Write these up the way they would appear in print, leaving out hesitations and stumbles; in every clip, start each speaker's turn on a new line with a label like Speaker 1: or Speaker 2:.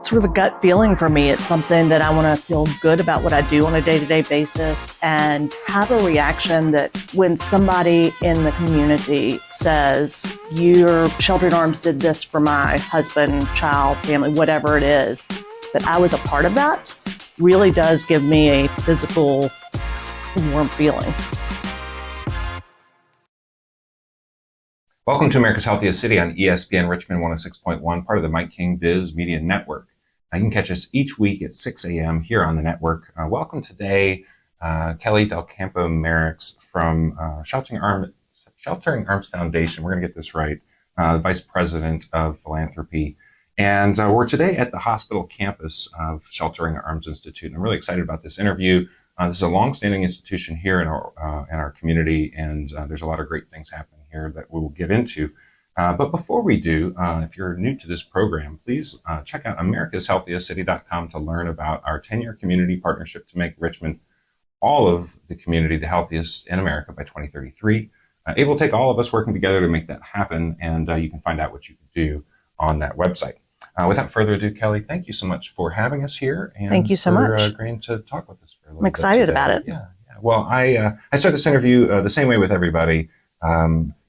Speaker 1: sort of a gut feeling for me. It's something that I want to feel good about what I do on a day-to-day basis and have a reaction that when somebody in the community says, your Sheltering Arms did this for my husband, child, family, whatever it is, that I was a part of that really does give me a physical warm feeling.
Speaker 2: Welcome to America's Healthiest City on ESPN Richmond 106.1, part of the Mike King Biz Media Network. You can catch us each week at 6 a.m. here on the network. Welcome today, Kelly Del Campo Merricks from Sheltering Arms Foundation. We're going to get this right, Vice President of Philanthropy. And we're today at the hospital campus of Sheltering Arms Institute. And I'm really excited about this interview. This is a longstanding institution here in our community, and there's a lot of great things happening here that we will get into. But before we do, if you're new to this program, please check out americashealthiestcity.com to learn about our 10-year community partnership to make Richmond, all of the community, the healthiest in America by 2033. It will take all of us working together to make that happen, and you can find out what you can do on that website. Without further ado, Kelly, thank you so much for having us here. And
Speaker 1: thank you so much.
Speaker 2: Agreeing to talk with us for a little bit.
Speaker 1: I'm excited
Speaker 2: today.
Speaker 1: about it.
Speaker 2: Yeah. Well, I start this interview the same way with everybody.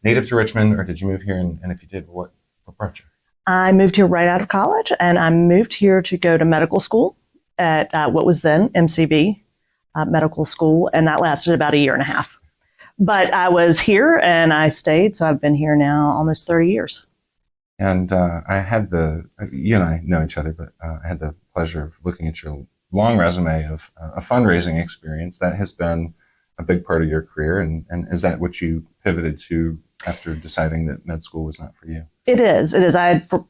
Speaker 2: Native to Richmond, or did you move here? And if you did, what brought you?
Speaker 1: I moved here right out of college, and I moved here to go to medical school at what was then MCV Medical School, and that lasted about a year and a half. But I was here, and I stayed, so I've been here now almost 30 years.
Speaker 2: And I had you and I know each other, but I had the pleasure of looking at your long resume of a fundraising experience that has been a big part of your career. And is that what you pivoted to after deciding that med school was not for you? It is.
Speaker 1: I had, for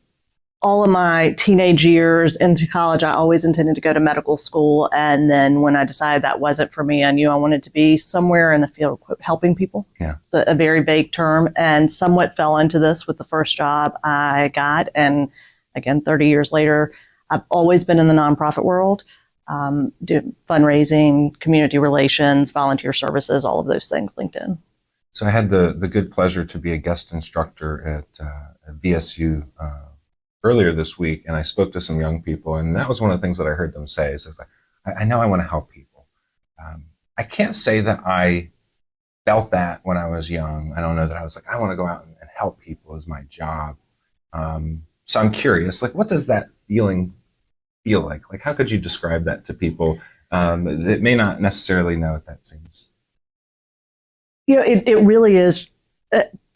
Speaker 1: all of my teenage years into college, I always intended to go to medical school. And then when I decided that wasn't for me, I knew I wanted to be somewhere in the field of helping people.
Speaker 2: Yeah.
Speaker 1: It's a very vague term, and somewhat fell into this with the first job I got. And again, 30 years later, I've always been in the nonprofit world, doing fundraising, community relations, volunteer services, all of those things linked in.
Speaker 2: So I had the good pleasure to be a guest instructor at VSU earlier this week, and I spoke to some young people, and that was one of the things that I heard them say. So I was like, I know I want to help people. I can't say that I felt that when I was young. I don't know that I was like, I want to go out and help people as my job. So I'm curious, like, what does that feeling feel like? Like, how could you describe that to people that may not necessarily know what that seems?
Speaker 1: You know, it really is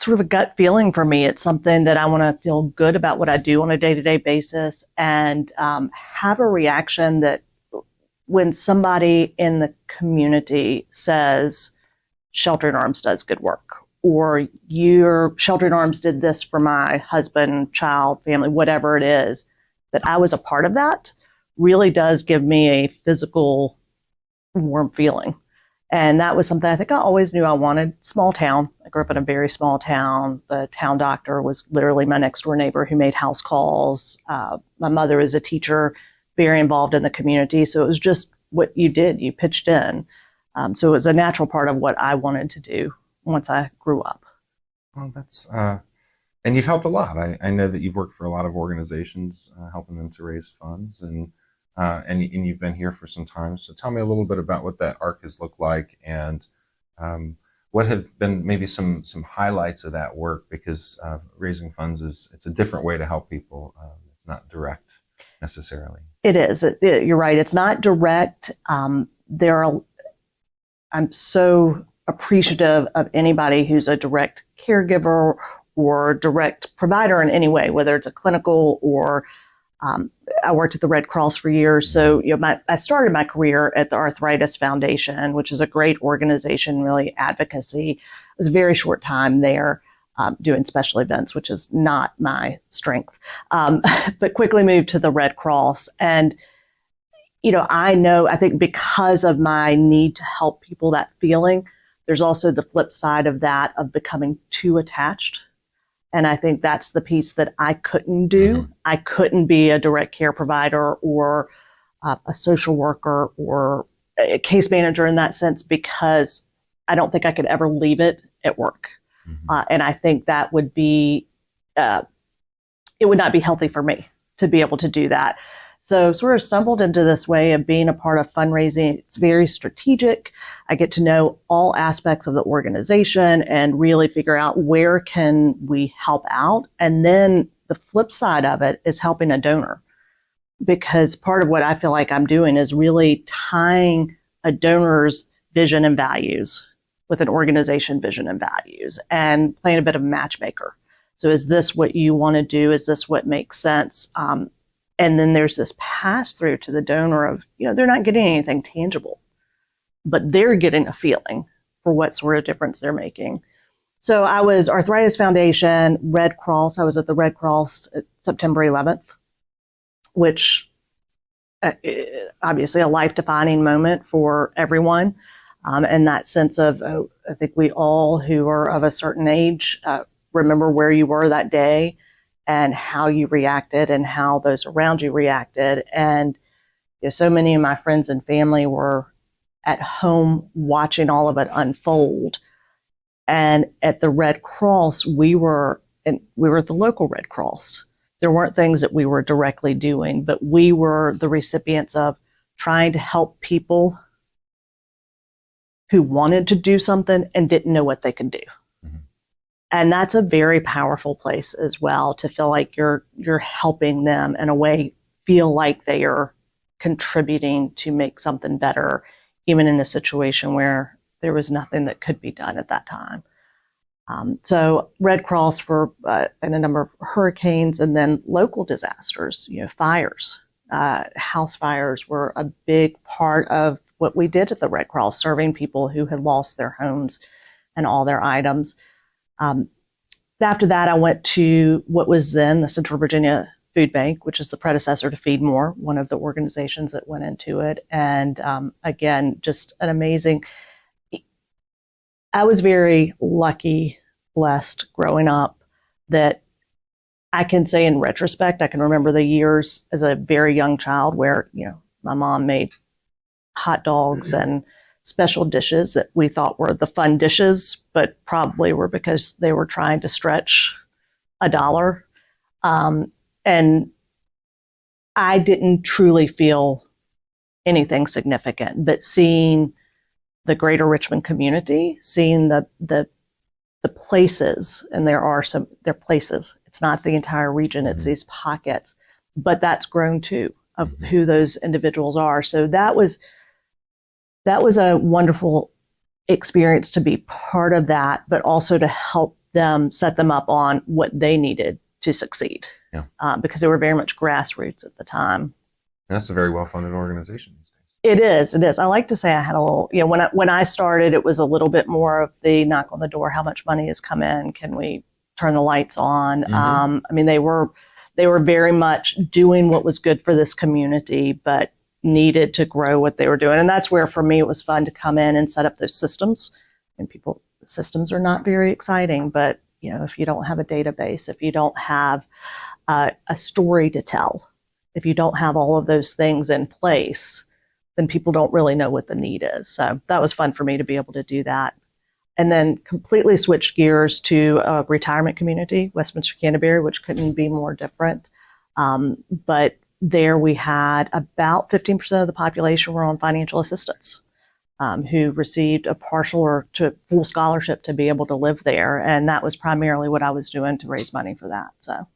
Speaker 1: sort of a gut feeling for me. It's something that I want to feel good about what I do on a day-to-day basis and have a reaction that when somebody in the community says, Sheltering Arms does good work, or your Sheltering Arms did this for my husband, child, family, whatever it is, that I was a part of that really does give me a physical warm feeling. And that was something I think I always knew I wanted. Small town. I grew up in a very small town. The town doctor was literally my next door neighbor who made house calls. My mother is a teacher, very involved in the community. So it was just what you did. You pitched in. So it was a natural part of what I wanted to do once I grew up.
Speaker 2: Well, that's, and you've helped a lot. I know that you've worked for a lot of organizations, helping them to raise funds, and you've been here for some time. So tell me a little bit about what that arc has looked like, and what have been maybe some highlights of that work, because raising funds it's a different way to help people. It's not direct necessarily.
Speaker 1: It is. You're right. It's not direct. I'm so appreciative of anybody who's a direct caregiver or direct provider in any way, whether it's a clinical or I worked at the Red Cross for years. So I started my career at the Arthritis Foundation, which is a great organization, really advocacy. It was a very short time there doing special events, which is not my strength, but quickly moved to the Red Cross. And I think because of my need to help people, that feeling, there's also the flip side of that, of becoming too attached. And I think that's the piece that I couldn't do. Mm-hmm. I couldn't be a direct care provider or a social worker or a case manager in that sense, because I don't think I could ever leave it at work. Mm-hmm. And I think that would be, it would not be healthy for me to be able to do that. So sort of stumbled into this way of being a part of fundraising. It's very strategic. I get to know all aspects of the organization and really figure out where can we help out. And then the flip side of it is helping a donor, because part of what I feel like I'm doing is really tying a donor's vision and values with an organization vision and values and playing a bit of matchmaker. So is this what you want to do? Is this what makes sense? And then there's this pass through to the donor of, they're not getting anything tangible, but they're getting a feeling for what sort of difference they're making. So I was Arthritis Foundation, Red Cross. I was at the Red Cross September 11th, which obviously a life-defining moment for everyone. And that sense of, I think we all who are of a certain age remember where you were that day and how you reacted and how those around you reacted. And so many of my friends and family were at home watching all of it unfold. And at the Red Cross, we were at the local Red Cross. There weren't things that we were directly doing, but we were the recipients of trying to help people who wanted to do something and didn't know what they could do. Mm-hmm. And that's a very powerful place as well, to feel like you're helping them in a way, feel like they are contributing to make something better, even in a situation where there was nothing that could be done at that time. So Red Cross for and a number of hurricanes, and then local disasters, fires. House fires were a big part of what we did at the Red Cross, serving people who had lost their homes and all their items. After that, I went to what was then the Central Virginia Food Bank, which is the predecessor to Feed More, one of the organizations that went into it. And again, just an amazing. I was very lucky, blessed growing up that I can say in retrospect, I can remember the years as a very young child where, my mom made hot dogs and special dishes that we thought were the fun dishes, but probably were because they were trying to stretch $1. And I didn't truly feel anything significant, but seeing the greater Richmond community, seeing the places, and they're places. It's not the entire region, it's these pockets, but that's grown too, of who those individuals are. So that was a wonderful experience to be part of that, but also to help them set them up on what they needed to succeed. Yeah. Because they were very much grassroots at the time.
Speaker 2: And that's a very well-funded organization these days.
Speaker 1: It is. I like to say I had a little, when I started, it was a little bit more of the knock on the door. How much money has come in? Can we turn the lights on? Mm-hmm. They were very much doing what was good for this community, but needed to grow what they were doing. And that's where, for me, it was fun to come in and set up those systems. And systems are not very exciting, but, if you don't have a database, if you don't have a story to tell, if you don't have all of those things in place, then people don't really know what the need is. So that was fun for me to be able to do that. And then completely switched gears to a retirement community, Westminster Canterbury, which couldn't be more different. But there we had about 15% of the population were on financial assistance, who received a partial or to full scholarship to be able to live there. And that was primarily what I was doing to raise money for that. So.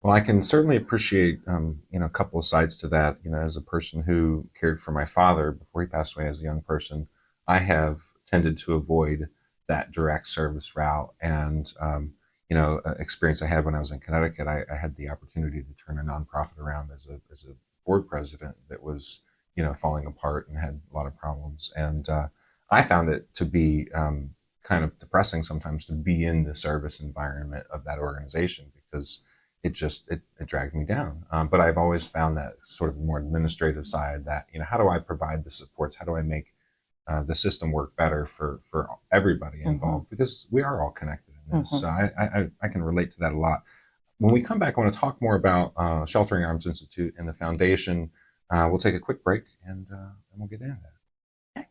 Speaker 2: Well, I can certainly appreciate, a couple of sides to that. As a person who cared for my father before he passed away as a young person, I have tended to avoid that direct service route. And, experience I had when I was in Connecticut, I had the opportunity to turn a nonprofit around as a board president that was, falling apart and had a lot of problems. And I found it to be kind of depressing sometimes to be in the service environment of that organization, because it dragged me down. But I've always found that sort of more administrative side, that, how do I provide the supports? How do I make the system work better for everybody involved? Mm-hmm. Because we are all connected in this. Mm-hmm. So I can relate to that a lot. When we come back, I want to talk more about Sheltering Arms Institute and the foundation. We'll take a quick break and we'll get into that. Okay.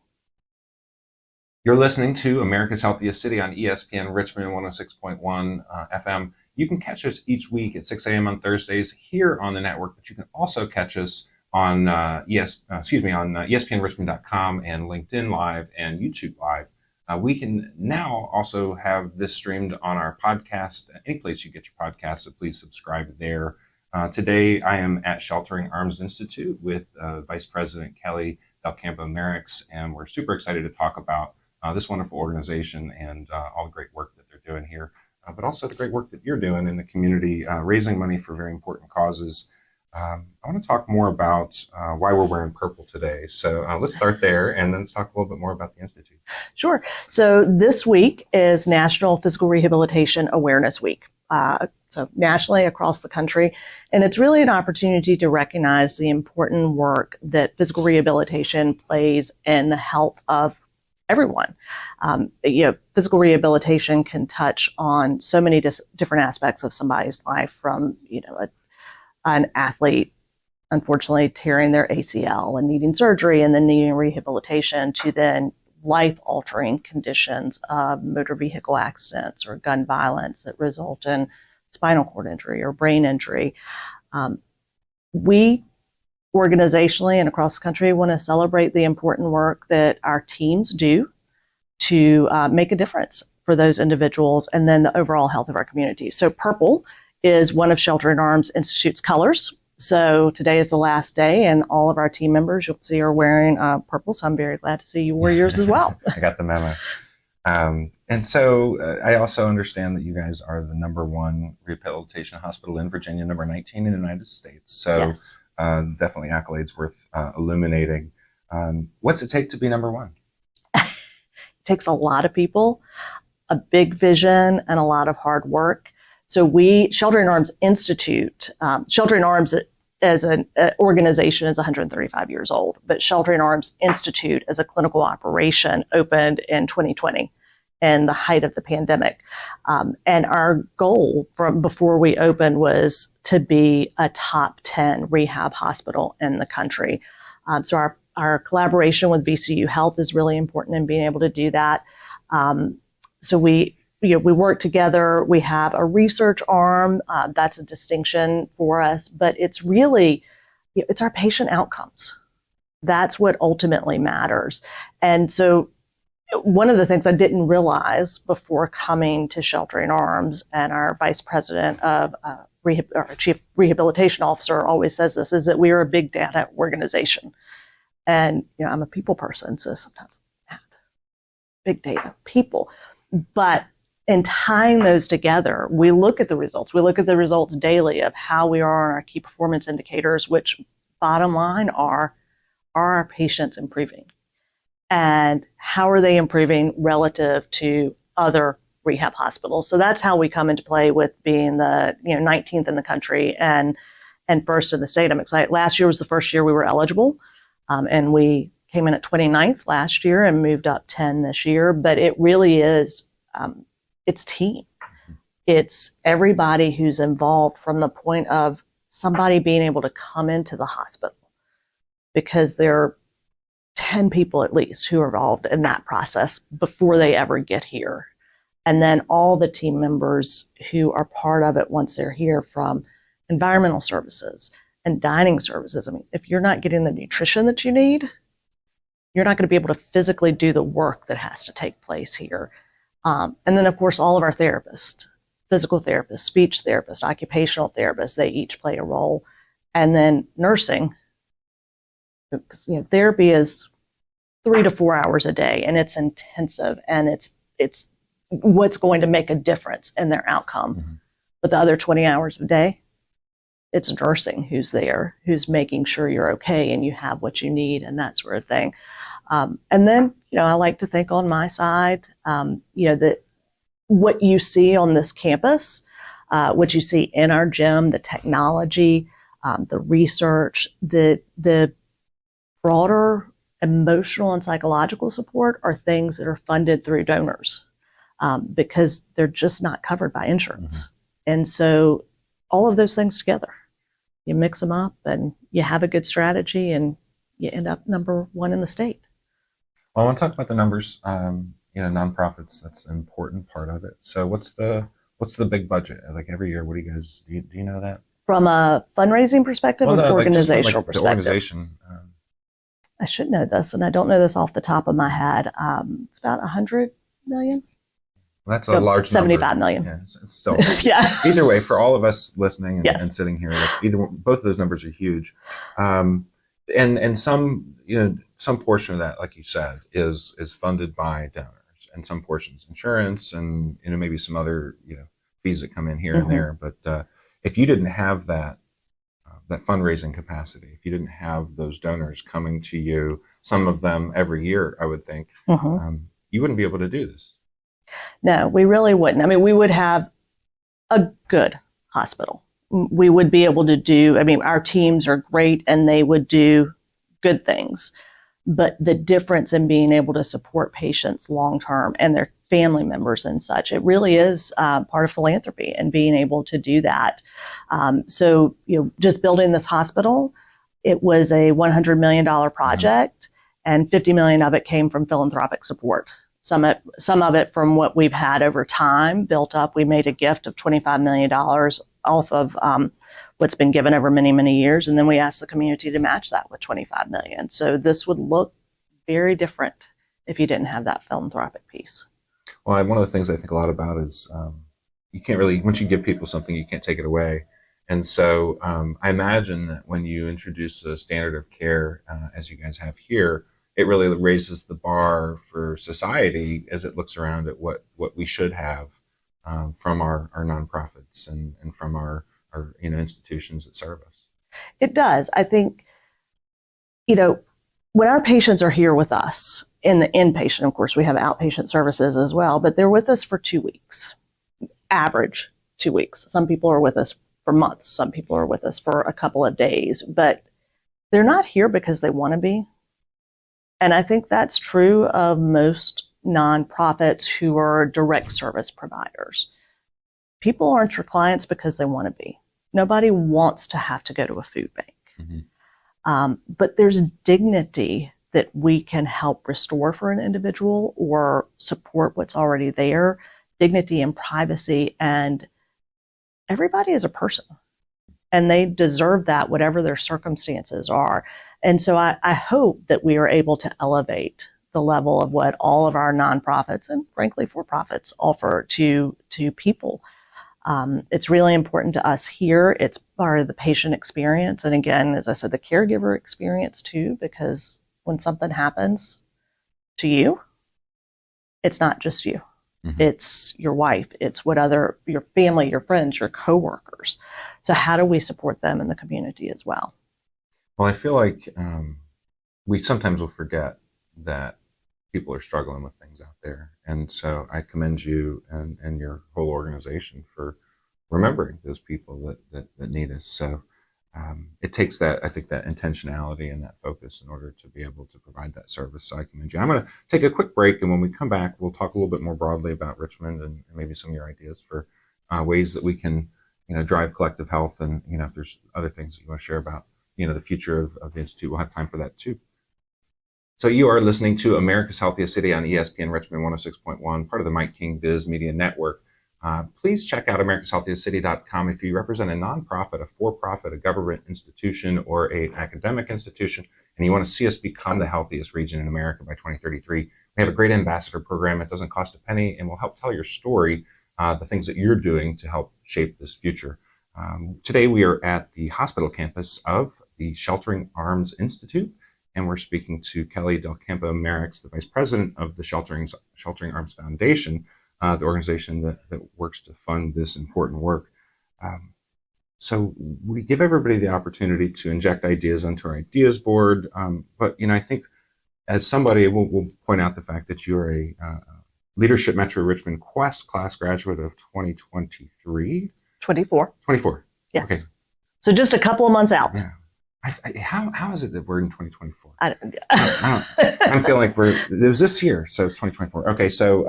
Speaker 2: You're listening to America's Healthiest City on ESPN Richmond 106.1 FM. You can catch us each week at 6 a.m. on Thursdays here on the network, but you can also catch us on ESPNRichmond.com and LinkedIn Live and YouTube Live. We can now also have this streamed on our podcast, any place you get your podcasts, so please subscribe there. Today, I am at Sheltering Arms Institute with Vice President Kelly Del Campo Merricks, and we're super excited to talk about this wonderful organization and all the great work that they're doing here, but also the great work that you're doing in the community, raising money for very important causes. I want to talk more about why we're wearing purple today. So let's start there, and then let's talk a little bit more about the Institute.
Speaker 1: Sure. So this week is National Physical Rehabilitation Awareness Week. So nationally across the country. And it's really an opportunity to recognize the important work that physical rehabilitation plays in the health of everyone. Physical rehabilitation can touch on so many different aspects of somebody's life, from, an athlete, unfortunately, tearing their ACL and needing surgery and then needing rehabilitation, to then life-altering conditions of motor vehicle accidents or gun violence that result in spinal cord injury or brain injury. We organizationally and across the country want to celebrate the important work that our teams do to make a difference for those individuals and then the overall health of our community. So purple is one of Sheltering Arms Institute's colors. So today is the last day, and all of our team members, you'll see, are wearing purple. So I'm very glad to see you wore yours as well.
Speaker 2: I got the memo. And so I also understand that you guys are the #1 rehabilitation hospital in Virginia, number 19 in the United States. So
Speaker 1: Yes.
Speaker 2: Definitely accolades worth illuminating. What's it take to be #1?
Speaker 1: It takes a lot of people, a big vision, and a lot of hard work. So Sheltering Arms Institute, Sheltering Arms as an organization is 135 years old, but Sheltering Arms Institute as a clinical operation opened in 2020 in the height of the pandemic. And our goal from before we opened was to be a top 10 rehab hospital in the country. So our collaboration with VCU Health is really important in being able to do that. So we work together. We have a research arm. That's a distinction for us, but it's really, it's our patient outcomes. That's what ultimately matters. And so one of the things I didn't realize before coming to Sheltering Arms, and our vice president of our chief rehabilitation officer always says this, is that we are a big data organization. And I'm a people person, so sometimes big data, people. But in tying those together, we look at the results. We look at the results daily of how we are on our key performance indicators, which bottom line are our patients improving? And how are they improving relative to other rehab hospitals? So that's how we come into play with being the 19th in the country and first in the state. I'm excited. Last year was the first year we were eligible, and we came in at 29th last year and moved up 10 this year. But it really is, it's team. It's everybody who's involved, from the point of somebody being able to come into the hospital, because there are 10 people at least who are involved in that process before they ever get here. And then all the team members who are part of it once they're here, from environmental services and dining services. I mean, if you're not getting the nutrition that you need, you're not going to be able to physically do the work that has to take place here. And then, of course, all of our therapists, physical therapists, speech therapists, occupational therapists, they each play a role. And then nursing, because therapy is 3 to 4 hours a day, and it's intensive, and it's what's going to make a difference in their outcome. Mm-hmm. But the other 20 hours a day, it's nursing who's there, who's making sure you're okay and you have what you need and that sort of thing. And then, I like to think on my side, that what you see on this campus, what you see in our gym, the technology, the research, the broader emotional and psychological support are things that are funded through donors, because they're just not covered by insurance. Mm-hmm. And so all of those things together, you mix them up and you have a good strategy and you end up #1 in the state.
Speaker 2: Well, I want to talk about the numbers. Nonprofits, that's an important part of it. So what's the What's the big budget? Like every year, what do you guys, do you know that?
Speaker 1: From a fundraising perspective,
Speaker 2: Well,
Speaker 1: or an
Speaker 2: no, like just from
Speaker 1: organizational
Speaker 2: like the
Speaker 1: perspective?
Speaker 2: organization.
Speaker 1: I should know this, and I don't know this off the top of my head. It's about 100 million.
Speaker 2: That's a
Speaker 1: No,
Speaker 2: large number.
Speaker 1: 75 million.
Speaker 2: Yeah, it's still.
Speaker 1: Yeah.
Speaker 2: Either way, for all of us listening and
Speaker 1: Yes.
Speaker 2: sitting here, that's either both of those numbers are huge, and some some portion of that, like you said, is funded by donors, and some portions insurance, and maybe some other fees that come in here and there. But if you didn't have that fundraising capacity, if you didn't have those donors coming to you, some of them every year, I would think, you wouldn't be able to do this.
Speaker 1: No, we really wouldn't. I mean, we would have a good hospital. We would be able to do, I mean, our teams are great and they would do good things. But the difference in being able to support patients long term and their family members and such, it really is part of philanthropy and being able to do that. So, just building this hospital, it was a $100 million project, and $50 million of it came from philanthropic support. Some of it from what we've had over time built up. We made a gift of $25 million off of what's been given over many, many years. And then we asked the community to match that with $25 million. So this would look very different if you didn't have that philanthropic piece.
Speaker 2: Well, one of the things I think a lot about is you can't really, once you give people something, you can't take it away. And so I imagine that when you introduce a standard of care, as you guys have here, it really raises the bar for society as it looks around at what we should have from our nonprofits and from our institutions that serve us.
Speaker 1: It does. I think, when our patients are here with us in the inpatient, of course, we have outpatient services as well, but they're with us for 2 weeks, average 2 weeks. Some people are with us for months. Some people are with us for a couple of days, but they're not here because they want to be. And I think that's true of most nonprofits who are direct service providers. People aren't your clients because they want to be. Nobody wants to have to go to a food bank. But there's dignity that we can help restore for an individual or support what's already there, dignity and privacy. And everybody is a person. And they deserve that, whatever their circumstances are. And so I hope that we are able to elevate the level of what all of our nonprofits and frankly for-profits offer to people. It's really important to us here. It's part of the patient experience. And again, as I said, the caregiver experience too, because when something happens to you, it's not just you. It's your wife, it's your family, your friends, your coworkers. So how do we support them in the community as well?
Speaker 2: Well, I feel like we sometimes will forget that people are struggling with things out there. And so I commend you and your whole organization for remembering those people that need us. So it takes that intentionality and that focus in order to be able to provide that service. So I commend you. I'm going to take a quick break, and when we come back, we'll talk a little bit more broadly about Richmond and maybe some of your ideas for ways that we can, drive collective health. And, if there's other things that you want to share about, the future of the Institute, we'll have time for that too. So you are listening to America's Healthiest City on ESPN Richmond 106.1, part of the Mike King Biz Media Network. Please check out americashealthiestcity.com if you represent a nonprofit, a for-profit, a government institution, or an academic institution, and you want to see us become the healthiest region in America by 2033. We have a great ambassador program. It doesn't cost a penny and will help tell your story, the things that you're doing to help shape this future. Today we are at the hospital campus of the Sheltering Arms Institute, and we're speaking to Kelly Del Campo Merricks, the vice president of the Sheltering Arms Foundation, the organization that works to fund this important work. So we give everybody the opportunity to inject ideas onto our ideas board. But, I think as somebody, we'll point out the fact that you're a Leadership Metro Richmond Quest class graduate of 2023.
Speaker 1: 24.
Speaker 2: 24.
Speaker 1: Yes.
Speaker 2: Okay.
Speaker 1: So just a couple of months out.
Speaker 2: Yeah. How is it that we're in 2024?
Speaker 1: I
Speaker 2: I'm feeling like it was this year, so it's 2024. Okay, so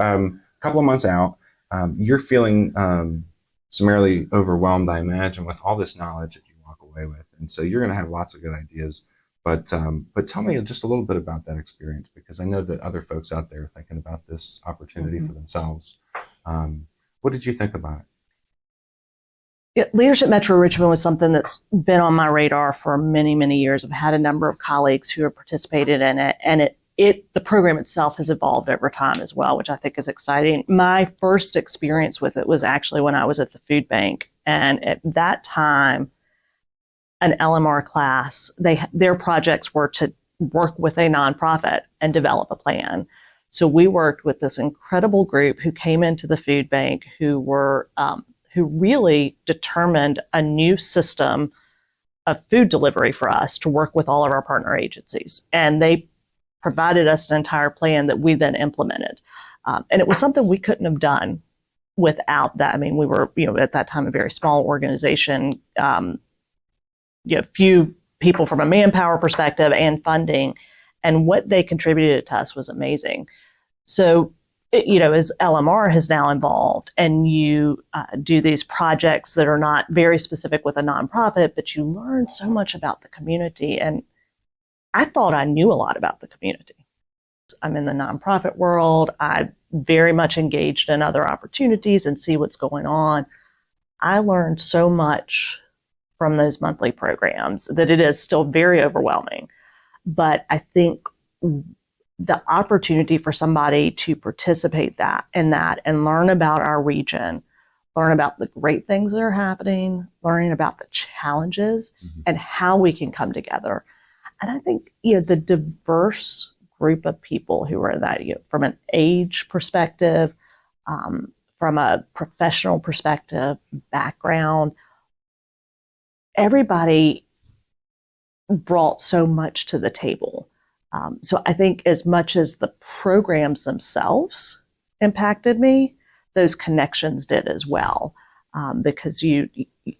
Speaker 2: couple of months out, you're feeling summarily overwhelmed, I imagine, with all this knowledge that you walk away with, and so you're going to have lots of good ideas. But tell me just a little bit about that experience, because I know that other folks out there are thinking about this opportunity for themselves. What did you think about it?
Speaker 1: Yeah, Leadership Metro Richmond was something that's been on my radar for many, many years. I've had a number of colleagues who have participated in it, and the program itself has evolved over time as well, which I think is exciting. My first experience with it was actually when I was at the food bank, and at that time, an LMR class, their projects were to work with a nonprofit and develop a plan. So we worked with this incredible group who came into the food bank who really determined a new system of food delivery for us to work with all of our partner agencies. And they provided us an entire plan that we then implemented. And it was something we couldn't have done without that. I mean, we were, at that time, a very small organization, few people from a manpower perspective and funding. And what they contributed to us was amazing. So, as LMR has now evolved and you do these projects that are not very specific with a nonprofit, but you learn so much about the community. And I thought I knew a lot about the community. I'm in the nonprofit world. I very much engaged in other opportunities and see what's going on. I learned so much from those monthly programs that it is still very overwhelming. But I think the opportunity for somebody to participate in that and learn about our region, learn about the great things that are happening, learning about the challenges and how we can come together. And I think, the diverse group of people who are that, from an age perspective, from a professional perspective, background, everybody brought so much to the table. So I think as much as the programs themselves impacted me, those connections did as well. Because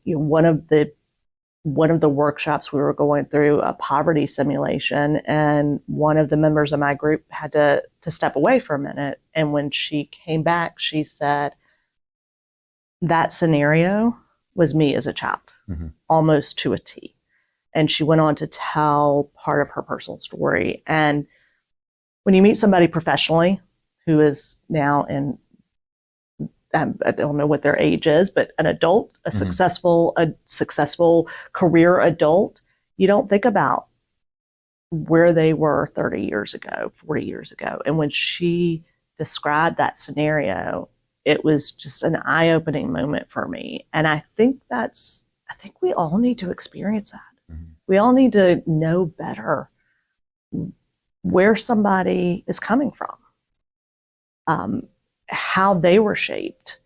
Speaker 1: one of the workshops we were going through a poverty simulation, and one of the members of my group had to step away for a minute. And when she came back, she said, that scenario was me as a child, almost to a T. And she went on to tell part of her personal story. And when you meet somebody professionally who is now I don't know what their age is, but an adult, a successful career adult, you don't think about where they were 30 years ago, 40 years ago. And when she described that scenario, it was just an eye-opening moment for me. And I think we all need to experience that. We all need to know better where somebody is coming from, how they were shaped,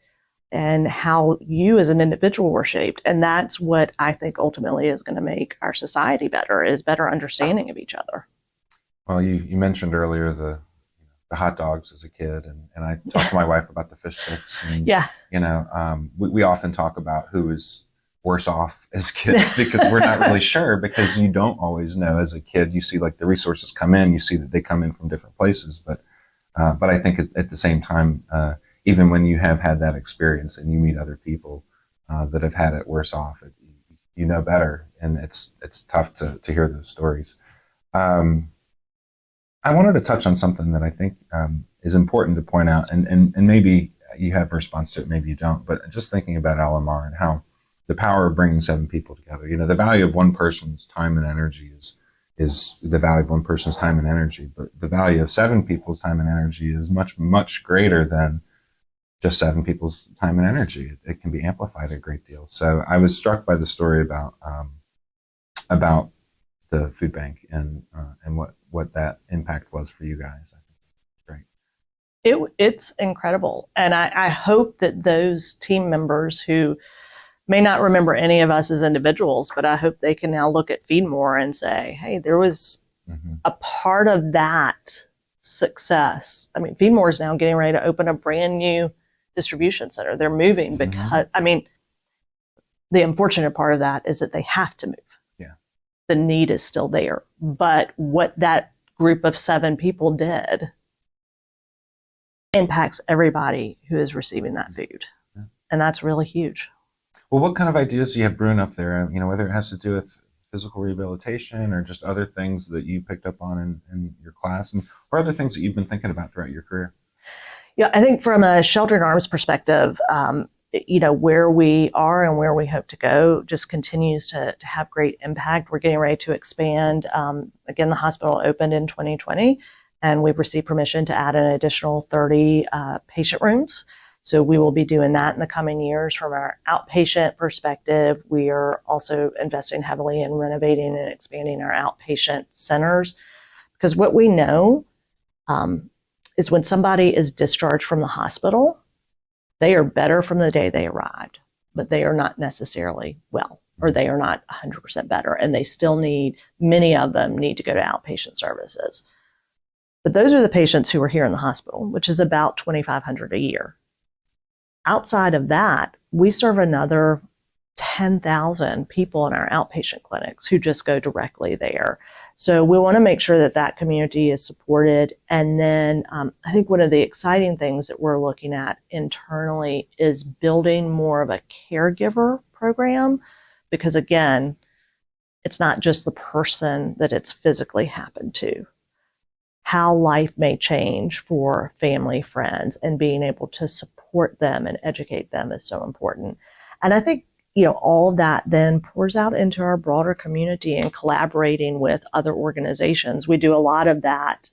Speaker 1: and how you as an individual were shaped. And that's what I think ultimately is going to make our society better, is better understanding of each other.
Speaker 2: Well, you mentioned earlier the hot dogs as a kid, and I talked to my wife about the fish sticks. And, we often talk about who is worse off as kids because we're not really sure, because you don't always know. As a kid, you see like the resources come in, you see that they come in from different places, but I think at the same time, even when you have had that experience and you meet other people that have had it worse off, you know better, and it's tough to hear those stories. I wanted to touch on something that I think is important to point out, and maybe you have a response to it, maybe you don't, but just thinking about LMR and how the power of bringing 7 people together. The value of one person's time and energy is the value of one person's time and energy, but the value of 7 people's time and energy is much, much greater than just 7 people's time and energy. It can be amplified a great deal. So I was struck by the story about the food bank and what that impact was for you guys. I think it's great.
Speaker 1: It's incredible. And I hope that those team members who may not remember any of us as individuals, but I hope they can now look at Feedmore and say, hey, there was a part of that success. I mean, Feedmore is now getting ready to open a brand new distribution center. They're moving because, the unfortunate part of that is that they have to move.
Speaker 2: Yeah.
Speaker 1: The need is still there. But what that group of 7 people did impacts everybody who is receiving that food. Yeah. And that's really huge.
Speaker 2: Well, what kind of ideas do you have brewing up there? Whether it has to do with physical rehabilitation or just other things that you picked up on in your class, or other things that you've been thinking about throughout your career?
Speaker 1: Yeah, I think from a Sheltering Arms perspective, where we are and where we hope to go just continues to have great impact. We're getting ready to expand. Again, the hospital opened in 2020, and we've received permission to add an additional 30 patient rooms. So we will be doing that in the coming years. From our outpatient perspective, we are also investing heavily in renovating and expanding our outpatient centers, because what we know is when somebody is discharged from the hospital, they are better from the day they arrived, but they are not necessarily well, or they are not 100% better, and they still many of them need to go to outpatient services. But those are the patients who are here in the hospital, which is about 2,500 a year. Outside of that, we serve another 10,000 people in our outpatient clinics who just go directly there. So we want to make sure that that community is supported. And then I think one of the exciting things that we're looking at internally is building more of a caregiver program, because again, it's not just the person that it's physically happened to. How life may change for family, friends, and being able to support them and educate them is so important. And I think all of that then pours out into our broader community and collaborating with other organizations. We do a lot of that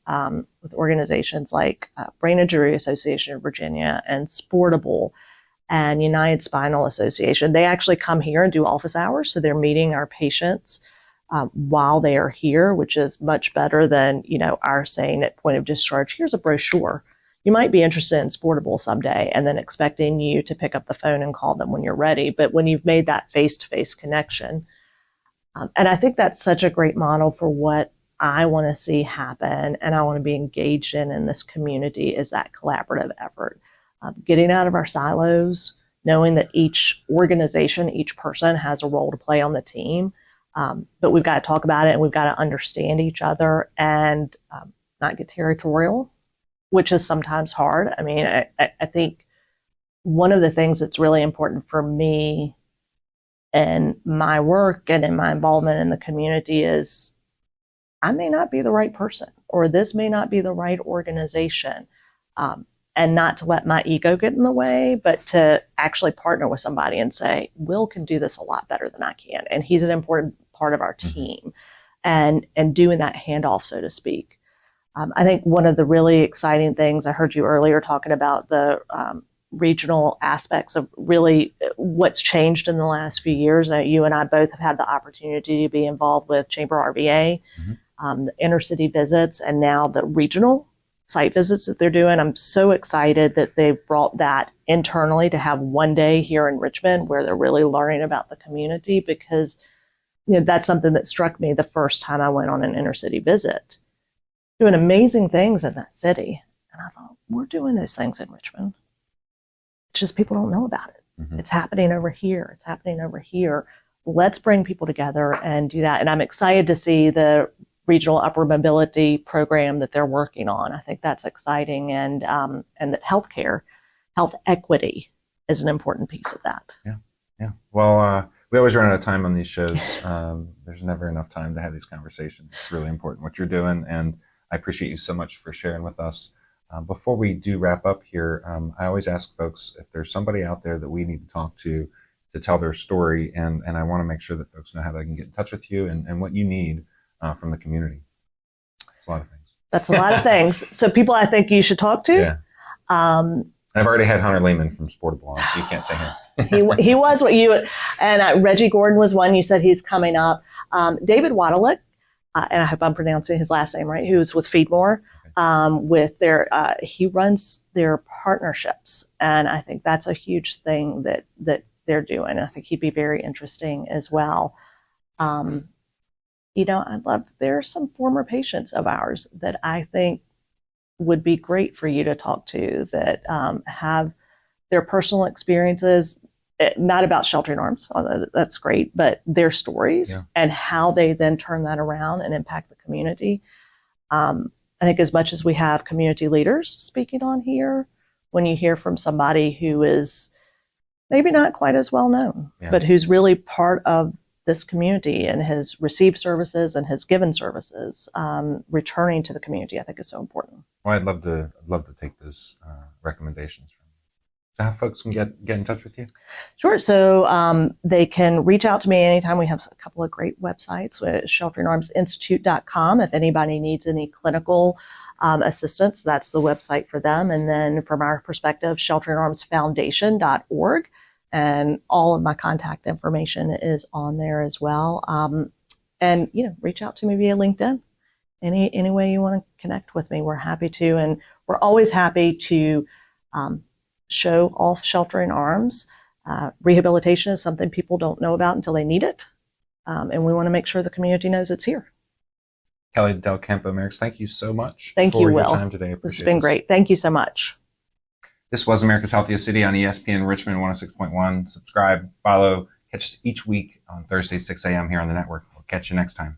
Speaker 1: with organizations like Brain Injury Association of Virginia and Sportable and United Spinal Association. They actually come here and do office hours, so they're meeting our patients while they are here, which is much better than our saying at point of discharge, here's a brochure. You might be interested in Sportable someday, and then expecting you to pick up the phone and call them when you're ready. But when you've made that face-to-face connection, and I think that's such a great model for what I want to see happen and I want to be engaged in this community, is that collaborative effort. Getting out of our silos, knowing that each organization, each person has a role to play on the team, but we've got to talk about it and we've got to understand each other and not get territorial, which is sometimes hard. I mean, I think one of the things that's really important for me in my work and in my involvement in the community is I may not be the right person, or this may not be the right organization, and not to let my ego get in the way, but to actually partner with somebody and say, Will can do this a lot better than I can, and he's an important part of our team, and doing that handoff, so to speak. I think one of the really exciting things, I heard you earlier talking about the regional aspects of really what's changed in the last few years. You and I both have had the opportunity to be involved with Chamber RVA, the intercity visits, and now the regional site visits that they're doing. I'm so excited that they've brought that internally to have one day here in Richmond where they're really learning about the community, because that's something that struck me the first time I went on an intercity visit. Doing amazing things in that city. And I thought, we're doing those things in Richmond. It's just people don't know about it. It's happening over here. It's happening over here. Let's bring people together and do that. And I'm excited to see the regional upper mobility program that they're working on. I think that's exciting, and that healthcare, health equity is an important piece of that.
Speaker 2: Yeah. Well, we always run out of time on these shows. There's never enough time to have these conversations. It's really important what you're doing, and I appreciate you so much for sharing with us. Before we do wrap up here, I always ask folks if there's somebody out there that we need to talk to tell their story, and I want to make sure that folks know how they can get in touch with you and what you need from the community. It's a lot of things. That's a lot of things.
Speaker 1: So people I think you should talk to.
Speaker 2: Yeah. I've already had Hunter Lehman from Sportable on, so you can't say him.
Speaker 1: he was what you, and Reggie Gordon was one. You said he's coming up. David Wadalick, and I hope I'm pronouncing his last name right, who's with Feedmore, with he runs their partnerships. And I think that's a huge thing that they're doing. I think he'd be very interesting as well. There are some former patients of ours that I think would be great for you to talk to, that have their personal experiences, not about sheltering arms, although that's great, but their stories and how they then turn that around and impact the community. I think as much as we have community leaders speaking on here, when you hear from somebody who is maybe not quite as well known, but who's really part of this community and has received services and has given services, returning to the community, I think is so important.
Speaker 2: Well, I'd love to take those recommendations from you. how folks can get in touch with you?
Speaker 1: Sure. So they can reach out to me anytime. We have a couple of great websites, shelteringarmsinstitute.com. If anybody needs any clinical assistance, that's the website for them. And then from our perspective, shelteringarmsfoundation.org. And all of my contact information is on there as well. And, reach out to me via LinkedIn. Any way you want to connect with me, we're happy to. And we're always happy to show off Sheltering Arms. Rehabilitation is something people don't know about until they need it. And we want to make sure the community knows it's here.
Speaker 2: Kelly Del Campo, Merricks, thank you so much
Speaker 1: for
Speaker 2: your time today.
Speaker 1: This has been great. Thank you so much.
Speaker 2: This was America's Healthiest City on ESPN Richmond 106.1. Subscribe, follow, catch us each week on Thursday, 6 a.m. here on the network. We'll catch you next time.